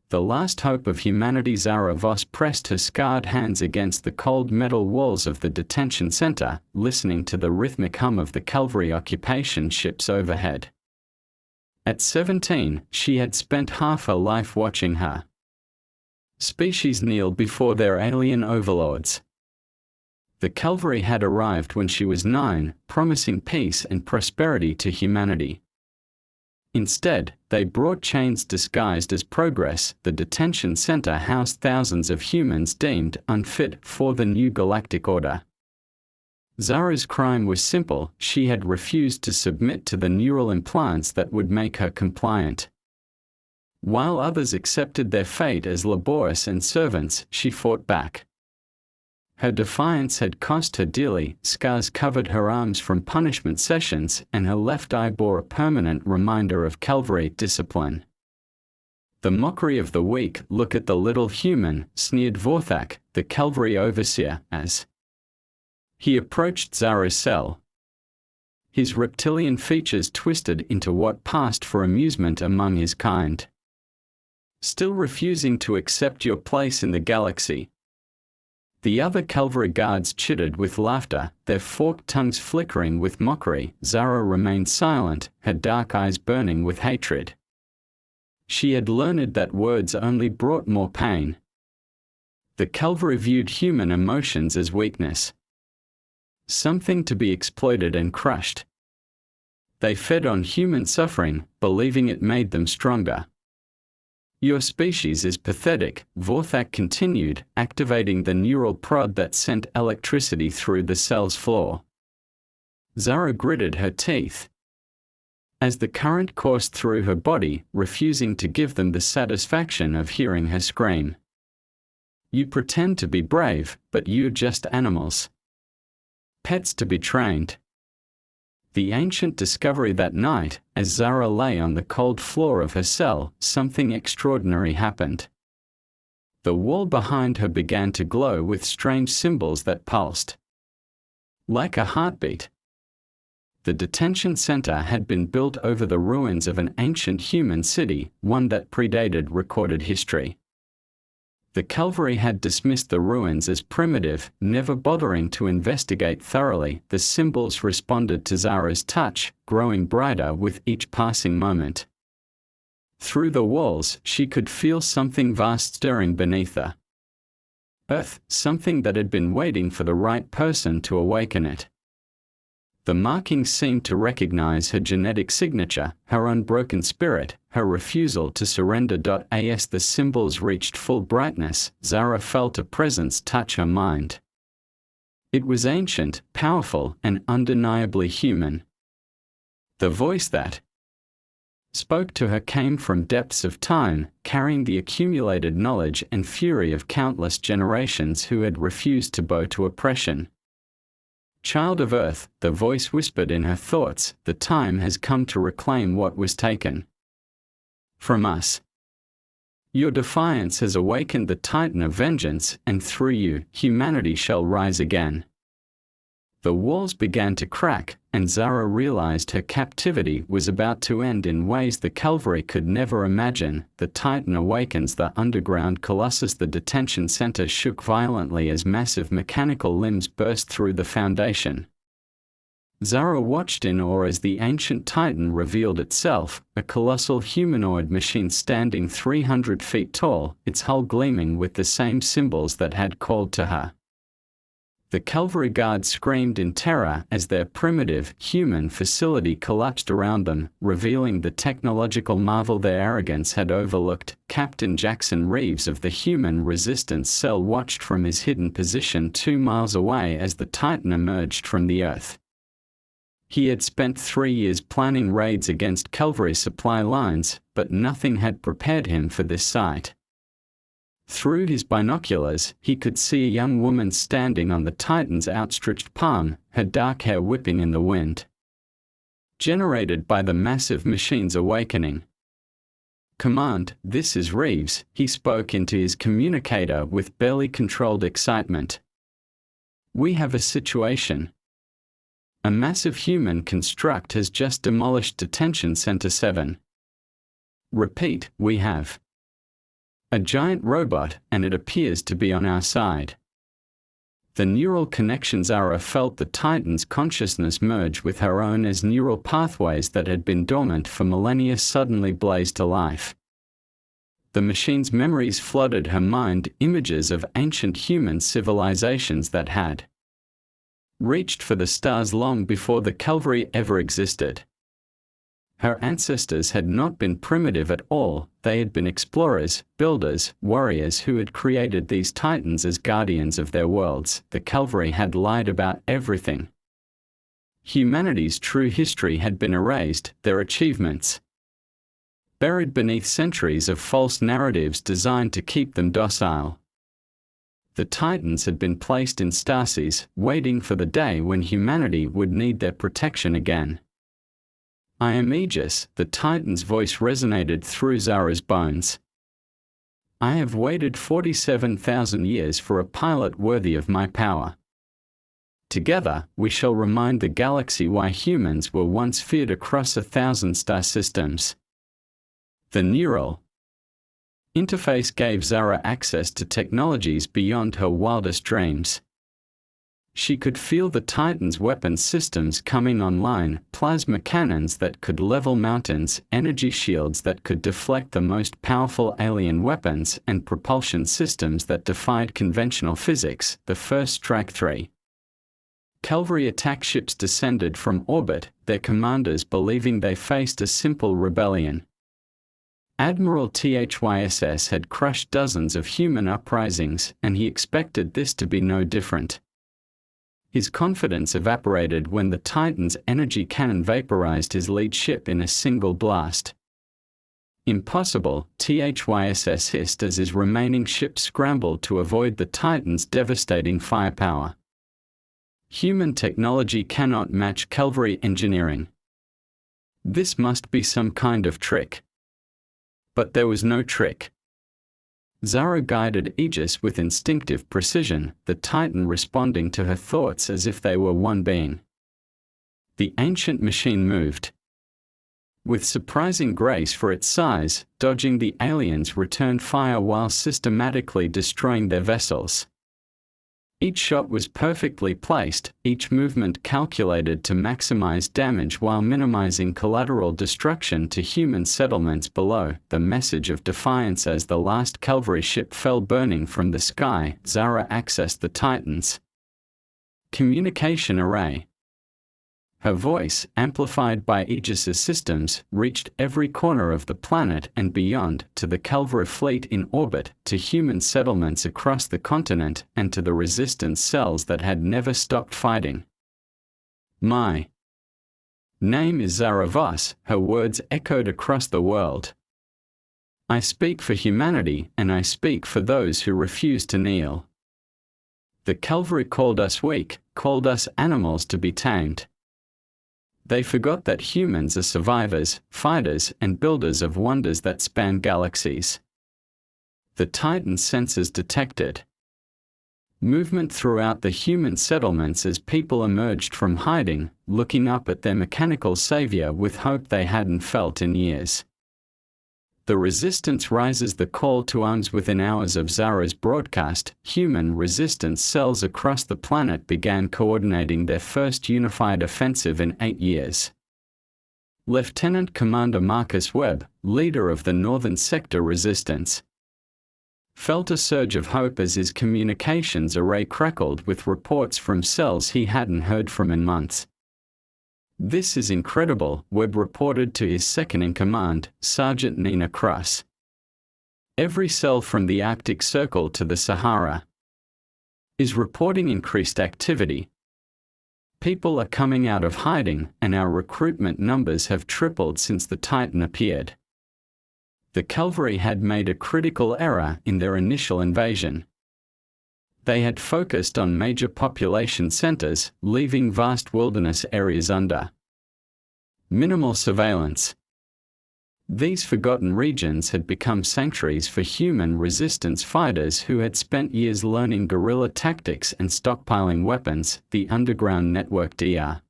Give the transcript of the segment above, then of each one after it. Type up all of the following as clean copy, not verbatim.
the last hope of humanity. Zara Voss pressed her scarred hands against the cold metal walls of the detention center, listening to the rhythmic hum of the cavalry occupation ships overhead. At 17, she had spent half her life watching her species kneel before their alien overlords. The cavalry had arrived when she was 9, promising peace and prosperity to humanity. Instead, they brought chains disguised as progress. The detention center housed thousands of humans deemed unfit for the new galactic order. Zara's crime was simple: she had refused to submit to the neural implants that would make her compliant. While others accepted their fate as laborious and servants, she fought back. Her defiance had cost her dearly. Scars covered her arms from punishment sessions, and her left eye bore a permanent reminder of cavalry discipline. The mockery of the weak. "Look at the little human," sneered Vorthak, the cavalry overseer, as he approached Zara's cell. His reptilian features twisted into what passed for amusement among his kind. "Still refusing to accept your place in the galaxy?" The other cavalry guards chittered with laughter, their forked tongues flickering with mockery. Zara remained silent, her dark eyes burning with hatred. She had learned that words only brought more pain. The cavalry viewed human emotions as weakness, something to be exploited and crushed. They fed on human suffering, believing it made them stronger. "Your species is pathetic," Vorthak continued, activating the neural prod that sent electricity through the cell's floor. Zara gritted her teeth as the current coursed through her body, refusing to give them the satisfaction of hearing her scream. "You pretend to be brave, but you're just animals. Pets to be trained." The ancient discovery that night, as Zara lay on the cold floor of her cell, something extraordinary happened. The wall behind her began to glow with strange symbols that pulsed like a heartbeat. The detention center had been built over the ruins of an ancient human city, one that predated recorded history. The cavalry had dismissed the ruins as primitive, never bothering to investigate thoroughly. The symbols responded to Zara's touch, growing brighter with each passing moment. Through the walls, she could feel something vast stirring beneath her earth, something that had been waiting for the right person to awaken it. The markings seemed to recognize her genetic signature, her unbroken spirit, her refusal to surrender. As the symbols reached full brightness, Zara felt a presence touch her mind. It was ancient, powerful, and undeniably human. The voice that spoke to her came from depths of time, carrying the accumulated knowledge and fury of countless generations who had refused to bow to oppression. "Child of Earth," the voice whispered in her thoughts, "the time has come to reclaim what was taken from us. Your defiance has awakened the Titan of vengeance, and through you, humanity shall rise again." The walls began to crack, and Zara realized her captivity was about to end in ways the cavalry could never imagine. The Titan awakens. The underground colossus. The detention center shook violently as massive mechanical limbs burst through the foundation. Zara watched in awe as the ancient Titan revealed itself, a colossal humanoid machine standing 300 feet tall, its hull gleaming with the same symbols that had called to her. The cavalry guards screamed in terror as their primitive, human facility collapsed around them, revealing the technological marvel their arrogance had overlooked. Captain Jackson Reeves of the Human Resistance Cell watched from his hidden position 2 miles away as the Titan emerged from the earth. He had spent 3 years planning raids against cavalry supply lines, but nothing had prepared him for this sight. Through his binoculars, he could see a young woman standing on the Titan's outstretched palm, her dark hair whipping in the wind, generated by the massive machine's awakening. "Command, this is Reeves," he spoke into his communicator with barely controlled excitement. "We have a situation. A massive human construct has just demolished Detention Center 7. Repeat, we have A giant robot, and it appears to be on our side. The neural connection Zara felt the Titan's consciousness merge with her own as neural pathways that had been dormant for millennia suddenly blazed to life. The machine's memories flooded her mind, images of ancient human civilizations that had reached for the stars long before the Calvary ever existed. Her ancestors had not been primitive at all, they had been explorers, builders, warriors who had created these Titans as guardians of their worlds. The Calvary had lied about everything. Humanity's true history had been erased, their achievements buried beneath centuries of false narratives designed to keep them docile. The Titans had been placed in stasis, waiting for the day when humanity would need their protection again. I am Aegis, the Titan's voice resonated through Zara's bones. I have waited 47,000 years for a pilot worthy of my power. Together, we shall remind the galaxy why humans were once feared across 1,000 star systems. The neural interface gave Zara access to technologies beyond her wildest dreams. She could feel the Titan's weapon systems coming online, plasma cannons that could level mountains, energy shields that could deflect the most powerful alien weapons, and propulsion systems that defied conventional physics. The first Strike 3 Calvary attack ships descended from orbit, their commanders believing they faced a simple rebellion. Admiral Thyss had crushed dozens of human uprisings, and he expected this to be no different. His confidence evaporated when the Titan's energy cannon vaporized his lead ship in a single blast. Impossible, Thyss hissed as his remaining ships scrambled to avoid the Titan's devastating firepower. Human technology cannot match Calvary engineering. This must be some kind of trick. But there was no trick. Zara guided Aegis with instinctive precision, the Titan responding to her thoughts as if they were one being. The ancient machine moved with surprising grace for its size, dodging the aliens' return fire while systematically destroying their vessels. Each shot was perfectly placed, each movement calculated to maximize damage while minimizing collateral destruction to human settlements below. The message of defiance as the last Calvary ship fell burning from the sky. Zara accessed the Titan's communication array. Her voice, amplified by Aegis's systems, reached every corner of the planet and beyond, to the Calvary fleet in orbit, to human settlements across the continent, and to the resistance cells that had never stopped fighting. My name is Zara Voss, her words echoed across the world. I speak for humanity, and I speak for those who refuse to kneel. The Calvary called us weak, called us animals to be tamed. They forgot that humans are survivors, fighters, and builders of wonders that span galaxies. The Titan's sensors detected movement throughout the human settlements as people emerged from hiding, looking up at their mechanical savior with hope they hadn't felt in years. The resistance rises. The call to arms. Within hours of Zara's broadcast, human resistance cells across the planet began coordinating their first unified offensive in 8 years. Lieutenant Commander Marcus Webb, leader of the Northern Sector Resistance, felt a surge of hope as his communications array crackled with reports from cells he hadn't heard from in months. This is incredible, Webb reported to his second-in-command, Sergeant Nina Cross. Every cell from the Arctic Circle to the Sahara is reporting increased activity. People are coming out of hiding, and our recruitment numbers have tripled since the Titan appeared. The Calvary had made a critical error in their initial invasion. They had focused on major population centers, leaving vast wilderness areas under minimal surveillance. These forgotten regions had become sanctuaries for human resistance fighters who had spent years learning guerrilla tactics and stockpiling weapons. The underground network Dr.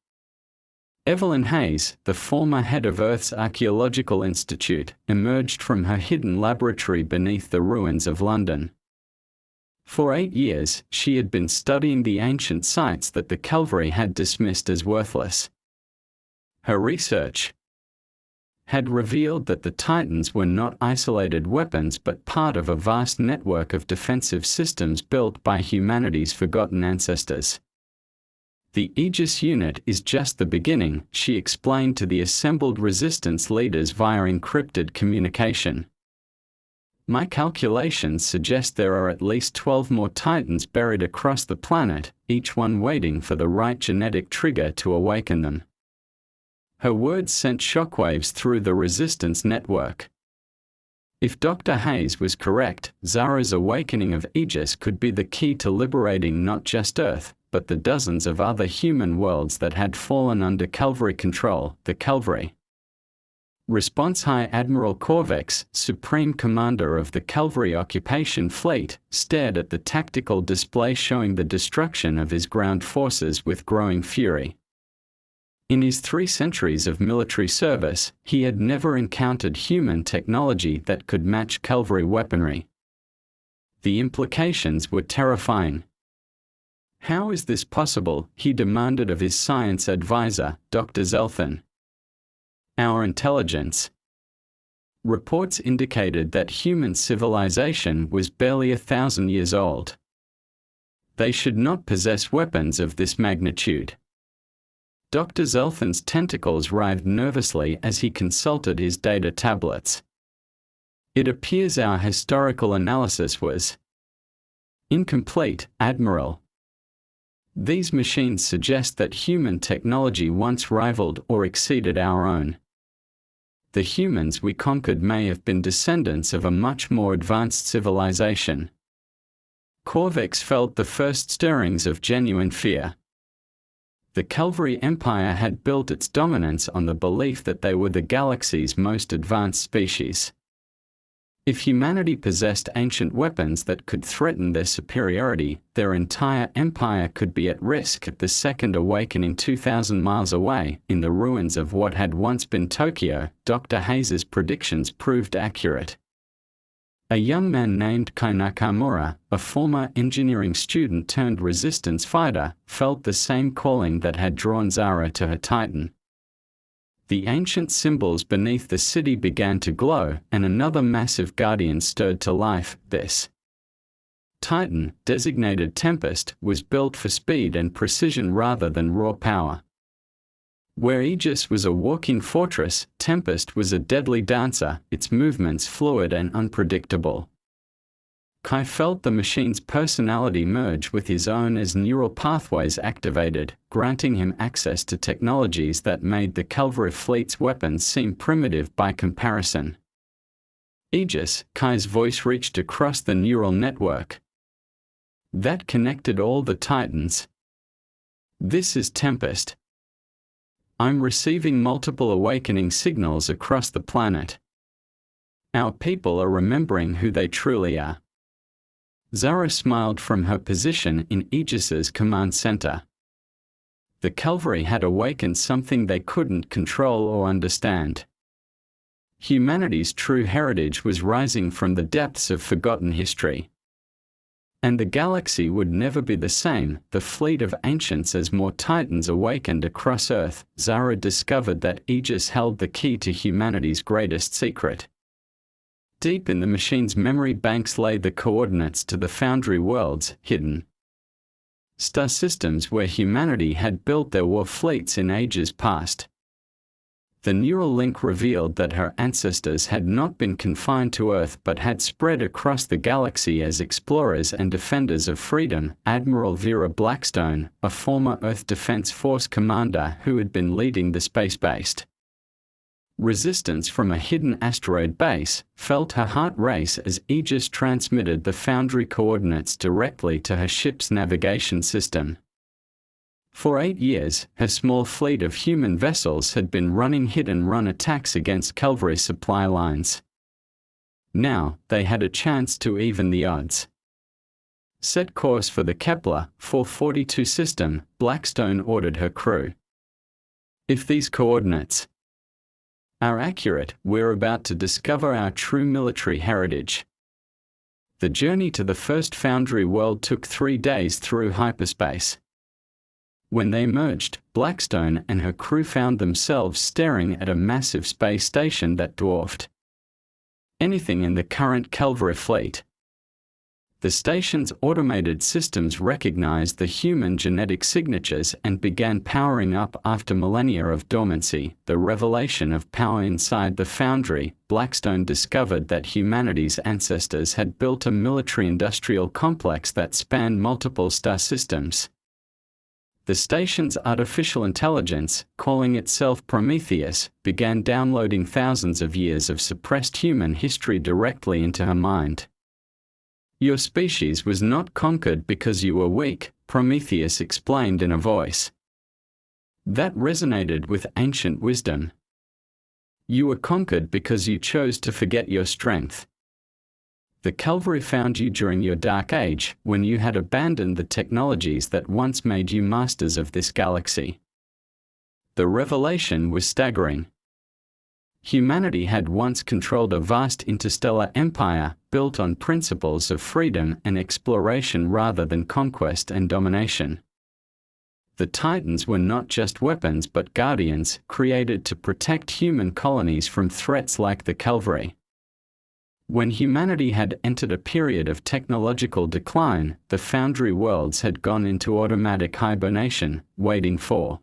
Evelyn Hayes, the former head of Earth's Archaeological Institute, emerged from her hidden laboratory beneath the ruins of London. For 8 years, she had been studying the ancient sites that the Calvary had dismissed as worthless. Her research had revealed that the Titans were not isolated weapons but part of a vast network of defensive systems built by humanity's forgotten ancestors. The Aegis unit is just the beginning, she explained to the assembled resistance leaders via encrypted communication. My calculations suggest there are at least 12 more Titans buried across the planet, each one waiting for the right genetic trigger to awaken them. Her words sent shockwaves through the resistance network. If Dr. Hayes was correct, Zara's awakening of Aegis could be the key to liberating not just Earth, but the dozens of other human worlds that had fallen under Calvary control. The Calvary. Response High Admiral Corvex, Supreme Commander of the Calvary Occupation Fleet, stared at the tactical display showing the destruction of his ground forces with growing fury. In his 3 centuries of military service, he had never encountered human technology that could match Calvary weaponry. The implications were terrifying. How is this possible? He demanded of his science advisor, Dr. Zelthan. Our intelligence. Reports indicated that human civilization was barely 1,000 years old. They should not possess weapons of this magnitude. Dr. Zelthan's tentacles writhed nervously as he consulted his data tablets. It appears our historical analysis was incomplete, Admiral. These machines suggest that human technology once rivaled or exceeded our own. The humans we conquered may have been descendants of a much more advanced civilization. Corvex felt the first stirrings of genuine fear. The Calvary Empire had built its dominance on the belief that they were the galaxy's most advanced species. If humanity possessed ancient weapons that could threaten their superiority, their entire empire could be at risk. At the second awakening 2,000 miles away, in the ruins of what had once been Tokyo, Dr. Hayes' predictions proved accurate. A young man named Kai Nakamura, a former engineering student turned resistance fighter, felt the same calling that had drawn Zara to her Titan. The ancient symbols beneath the city began to glow, and another massive guardian stirred to life. This Titan, designated Tempest, was built for speed and precision rather than raw power. Where Aegis was a walking fortress, Tempest was a deadly dancer, its movements fluid and unpredictable. Kai felt the machine's personality merge with his own as neural pathways activated, granting him access to technologies that made the Calvary fleet's weapons seem primitive by comparison. Aegis, Kai's voice reached across the neural network that connected all the Titans. This is Tempest. I'm receiving multiple awakening signals across the planet. Our people are remembering who they truly are. Zara smiled from her position in Aegis's command center. The Calvary had awakened something they couldn't control or understand. Humanity's true heritage was rising from the depths of forgotten history. And the galaxy would never be the same. The fleet of ancients. As more Titans awakened across Earth, Zara discovered that Aegis held the key to humanity's greatest secret. Deep in the machine's memory banks lay the coordinates to the Foundry worlds, hidden star systems where humanity had built their war fleets in ages past. The neural link revealed that her ancestors had not been confined to Earth but had spread across the galaxy as explorers and defenders of freedom. Admiral Vera Blackstone, a former Earth Defense Force commander who had been leading the space-based resistance from a hidden asteroid base, felt her heart race as Aegis transmitted the Foundry coordinates directly to her ship's navigation system. For 8 years, her small fleet of human vessels had been running hit-and-run attacks against Calvary supply lines. Now, they had a chance to even the odds. Set course for the Kepler 442 system, Blackstone ordered her crew. If these coordinates are accurate, we're about to discover our true military heritage. The journey to the first Foundry world took 3 days through hyperspace. When they emerged, Blackstone and her crew found themselves staring at a massive space station that dwarfed anything in the current Calvary fleet. The station's automated systems recognized the human genetic signatures and began powering up after millennia of dormancy. The revelation of power inside the Foundry, Blackstone discovered that humanity's ancestors had built a military-industrial complex that spanned multiple star systems. The station's artificial intelligence, calling itself Prometheus, began downloading thousands of years of suppressed human history directly into her mind. Your species was not conquered because you were weak, Prometheus explained in a voice that resonated with ancient wisdom. You were conquered because you chose to forget your strength. The Calvary found you during your dark age, when you had abandoned the technologies that once made you masters of this galaxy. The revelation was staggering. Humanity had once controlled a vast interstellar empire, built on principles of freedom and exploration rather than conquest and domination. The Titans were not just weapons but guardians, created to protect human colonies from threats like the Calvary. When humanity had entered a period of technological decline, the Foundry worlds had gone into automatic hibernation, waiting for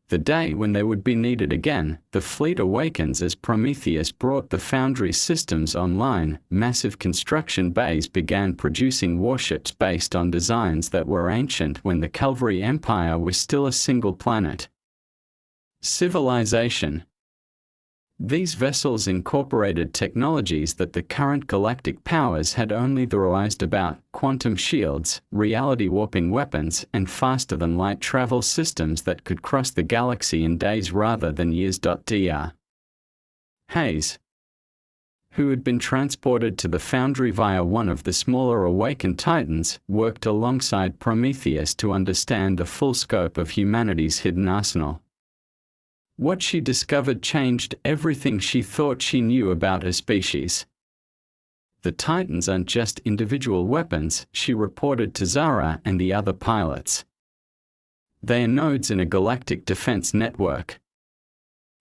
the day when they would be needed again. The fleet awakens as Prometheus brought the Foundry systems online. Massive construction bays began producing warships based on designs that were ancient when the Calvary Empire was still a single planet civilization. These vessels incorporated technologies that the current galactic powers had only theorized about: quantum shields, reality-warping weapons, and faster-than-light travel systems that could cross the galaxy in days rather than years. Dr. Hayes, who had been transported to the Foundry via one of the smaller awakened Titans, worked alongside Prometheus to understand the full scope of humanity's hidden arsenal. What she discovered changed everything she thought she knew about her species. The Titans aren't just individual weapons, she reported to Zara and the other pilots. They are nodes in a galactic defense network.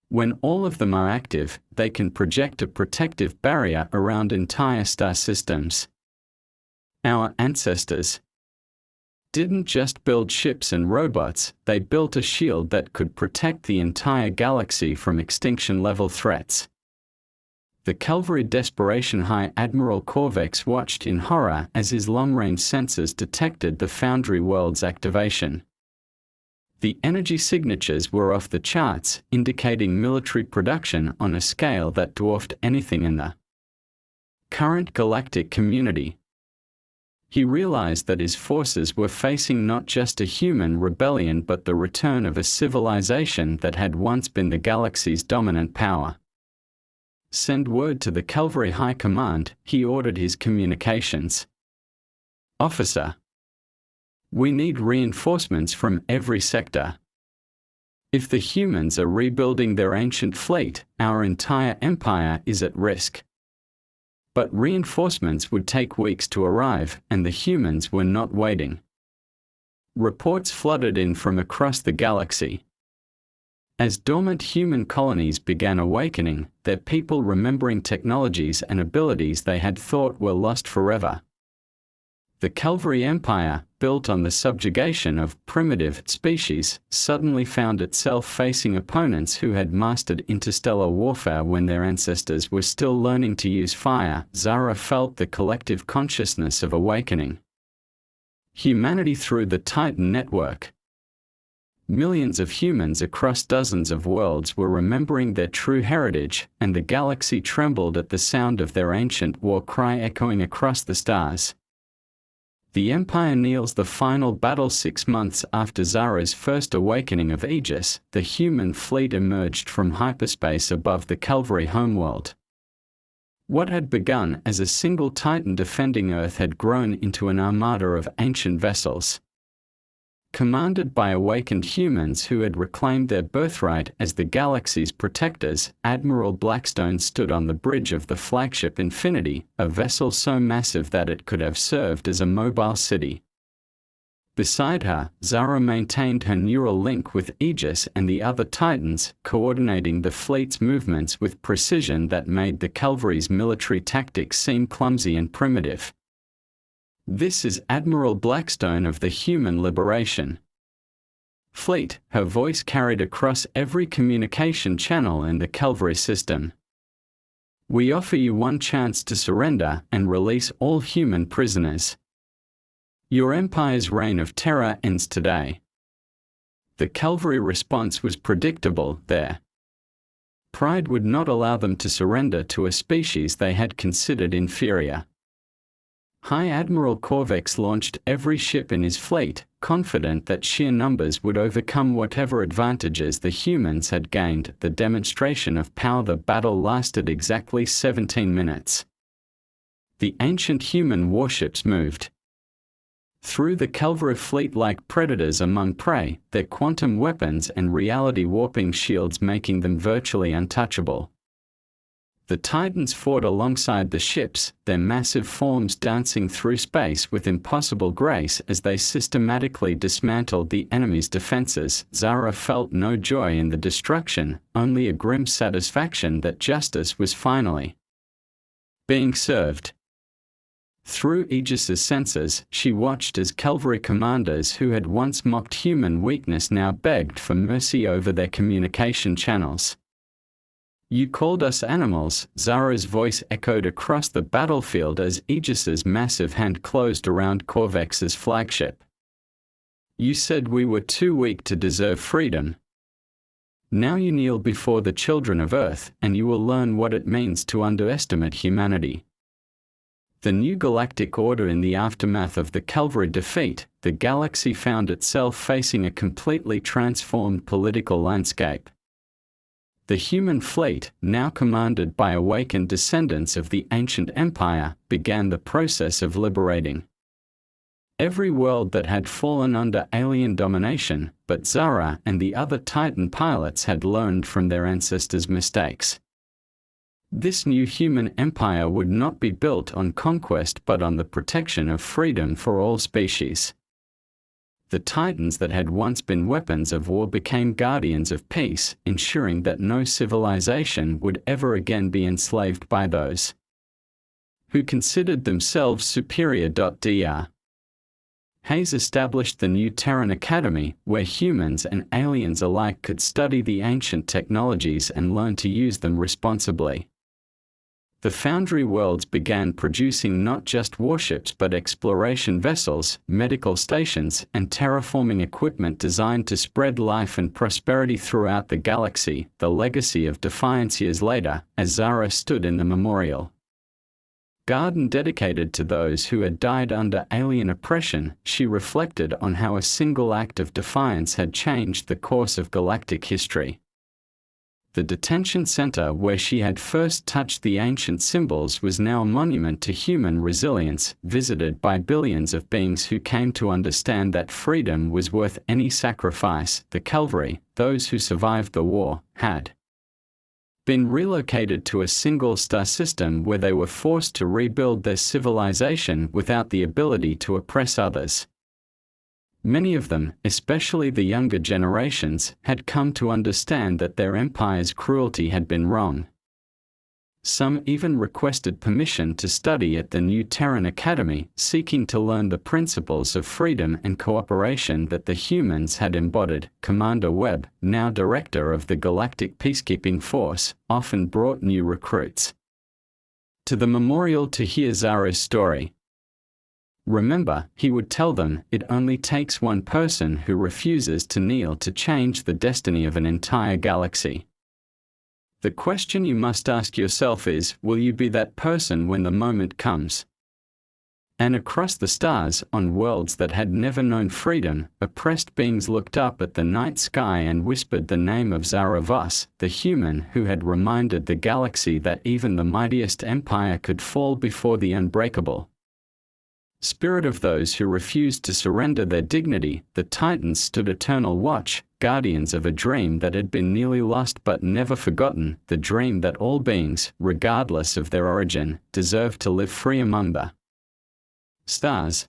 When all of them are active, they can project a protective barrier around entire star systems. Our ancestors didn't just build ships and robots, they built a shield that could protect the entire galaxy from extinction-level threats. The Calvary Desperation High Admiral Corvex watched in horror as his long-range sensors detected the Foundry world's activation. The energy signatures were off the charts, indicating military production on a scale that dwarfed anything in the current galactic community. He realized that his forces were facing not just a human rebellion but the return of a civilization that had once been the galaxy's dominant power. Send word to the Calvary High Command, he ordered his communications officer. We need reinforcements from every sector. If the humans are rebuilding their ancient fleet, our entire empire is at risk. But reinforcements would take weeks to arrive, and the humans were not waiting. Reports flooded in from across the galaxy. As dormant human colonies began awakening, their people remembering technologies and abilities they had thought were lost forever. The Calvary Empire, built on the subjugation of primitive species, suddenly found itself facing opponents who had mastered interstellar warfare when their ancestors were still learning to use fire. Zara felt the collective consciousness of awakening humanity through the Titan network. Millions of humans across dozens of worlds were remembering their true heritage, and the galaxy trembled at the sound of their ancient war cry echoing across the stars. The Empire kneels the final battle. 6 months after Zara's first awakening of Aegis, the human fleet emerged from hyperspace above the Calvary homeworld. What had begun as a single Titan defending Earth had grown into an armada of ancient vessels. Commanded by awakened humans who had reclaimed their birthright as the galaxy's protectors, Admiral Blackstone stood on the bridge of the flagship Infinity, a vessel so massive that it could have served as a mobile city. Beside her, Zara maintained her neural link with Aegis and the other Titans, coordinating the fleet's movements with precision that made the Calvary's military tactics seem clumsy and primitive. "This is Admiral Blackstone of the Human Liberation Fleet," her voice carried across every communication channel in the Calvary system. "We offer you one chance to surrender and release all human prisoners. Your empire's reign of terror ends today." The Calvary response was predictable. Their pride would not allow them to surrender to a species they had considered inferior. High Admiral Corvex launched every ship in his fleet, confident that sheer numbers would overcome whatever advantages the humans had gained. The demonstration of power. The battle lasted exactly 17 minutes. The ancient human warships moved through the Calvary fleet like predators among prey, their quantum weapons and reality warping shields making them virtually untouchable. The Titans fought alongside the ships, their massive forms dancing through space with impossible grace as they systematically dismantled the enemy's defenses. Zara felt no joy in the destruction, only a grim satisfaction that justice was finally being served. Through Aegis's sensors, she watched as Calvary commanders who had once mocked human weakness now begged for mercy over their communication channels. "You called us animals," Zara's voice echoed across the battlefield as Aegis's massive hand closed around Corvex's flagship. "You said we were too weak to deserve freedom. Now you kneel before the children of Earth, and you will learn what it means to underestimate humanity." The new galactic order. In the aftermath of the Calvary defeat, the galaxy found itself facing a completely transformed political landscape. The human fleet, now commanded by awakened descendants of the ancient empire, began the process of liberating every world that had fallen under alien domination, but Zara and the other Titan pilots had learned from their ancestors' mistakes. This new human empire would not be built on conquest but on the protection of freedom for all species. The Titans that had once been weapons of war became guardians of peace, ensuring that no civilization would ever again be enslaved by those who considered themselves superior. Dr. Hayes established the new Terran Academy, where humans and aliens alike could study the ancient technologies and learn to use them responsibly. The Foundry worlds began producing not just warships but exploration vessels, medical stations, and terraforming equipment designed to spread life and prosperity throughout the galaxy. The legacy of Defiance. Years later, as Zara stood in the memorial garden dedicated to those who had died under alien oppression, she reflected on how a single act of defiance had changed the course of galactic history. The detention center where she had first touched the ancient symbols was now a monument to human resilience, visited by billions of beings who came to understand that freedom was worth any sacrifice. The Calvary, those who survived the war, had been relocated to a single star system where they were forced to rebuild their civilization without the ability to oppress others. Many of them, especially the younger generations, had come to understand that their empire's cruelty had been wrong. Some even requested permission to study at the new Terran Academy, seeking to learn the principles of freedom and cooperation that the humans had embodied. Commander Webb, now director of the Galactic Peacekeeping Force, often brought new recruits to the memorial to hear Zara's story. Remember, he would tell them, it only takes one person who refuses to kneel to change the destiny of an entire galaxy. The question you must ask yourself is, will you be that person when the moment comes? And across the stars, on worlds that had never known freedom, oppressed beings looked up at the night sky and whispered the name of Zara Voss, the human who had reminded the galaxy that even the mightiest empire could fall before the unbreakable. Spirit of those who refused to surrender their dignity, the Titans stood eternal watch, guardians of a dream that had been nearly lost but never forgotten, the dream that all beings, regardless of their origin, deserved to live free among the stars.